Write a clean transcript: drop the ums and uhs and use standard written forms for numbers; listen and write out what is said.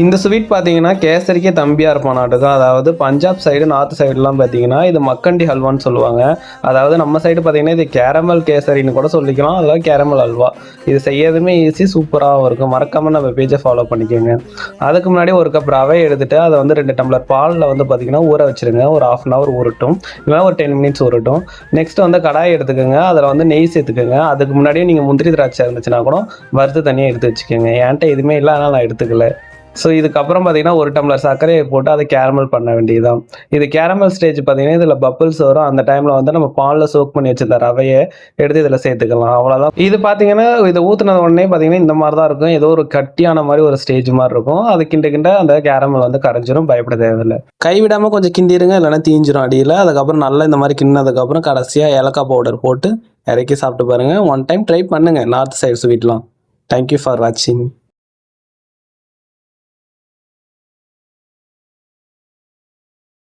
இந்த ஸ்வீட் பார்த்தீங்கன்னா கேசரிக்கே தம்பியாக இருப்பானாட்டுக்கும். அதாவது பஞ்சாப் சைடு நார்த் சைடுலாம் பார்த்தீங்கன்னா இது மக்கண்டி ஹல்வான்னு சொல்லுவாங்க. அதாவது நம்ம சைடு பார்த்தீங்கன்னா இது கேரமல் கேசரின்னு கூட சொல்லிக்கலாம். அதாவது கேரமல் அல்வா. இது செய்யறதுமே ஈஸி, சூப்பராகவும் இருக்கும். மறக்காமல் நம்ம பேஜை ஃபாலோ பண்ணிக்கோங்க. அதுக்கு முன்னாடி ஒரு கப் ரவை எடுத்துட்டு அதை வந்து 2 டம்ளர் பாலில் வந்து பார்த்தீங்கன்னா ஊற வச்சுருங்க. ஒரு 1/2 hour ஊறட்டும், இல்லைனா ஒரு 10 minutes ஊறட்டும். நெக்ஸ்ட் வந்து கடாயை எடுத்துக்கோங்க. அதில் வந்து நெய் சேர்த்துக்கோங்க. அதுக்கு முன்னாடியே நீங்கள் முந்திரி திராட்சை இருந்துச்சுன்னா கூட வறுத்து தனியாக எடுத்து வச்சுக்கோங்க. என்கிட்ட எதுவுமே இல்லை, அதனால் நான் எடுத்துக்கல. ஸோ இதுக்கப்புறம் பார்த்தீங்கன்னா 1 டம்ளர் சர்க்கரையை போட்டு அதை கேரமல் பண்ண வேண்டியதுதான். இது கேரமல் ஸ்டேஜ் பார்த்தீங்கன்னா இதில் பப்பிள்ஸ் வரும். அந்த டைமில் வந்து நம்ம பாலில் சோக் பண்ணி வச்சிருந்த ரவையை எடுத்து இதில் சேர்த்துக்கலாம். அவ்வளோதான். இது பார்த்தீங்கன்னா இதை ஊற்றுனது உடனே பார்த்தீங்கன்னா இந்த மாதிரி தான் இருக்கும். ஏதோ ஒரு கட்டியான மாதிரி ஒரு ஸ்டேஜ் மாதிரி இருக்கும். அது கிண்ட அந்த கேரமல் வந்து கரைஞ்சிரும். பயப்பட தேவையில்லை. கைவிடாமல் கொஞ்சம் கிண்டிடுங்க, இல்லைன்னா தீஞ்சிரும் அடியில். அதுக்கப்புறம் நல்லா இந்த மாதிரி கிண்டினதுக்கப்புறம் கடைசியாக ஏலக்காய் பவுடர் போட்டு இறக்கி சாப்பிட்டு பாருங்கள். ஒன் டைம் ட்ரை பண்ணுங்கள் நார்த் சைடு ஸ்வீட்லாம். தேங்க்யூ ஃபார் வாட்சிங்.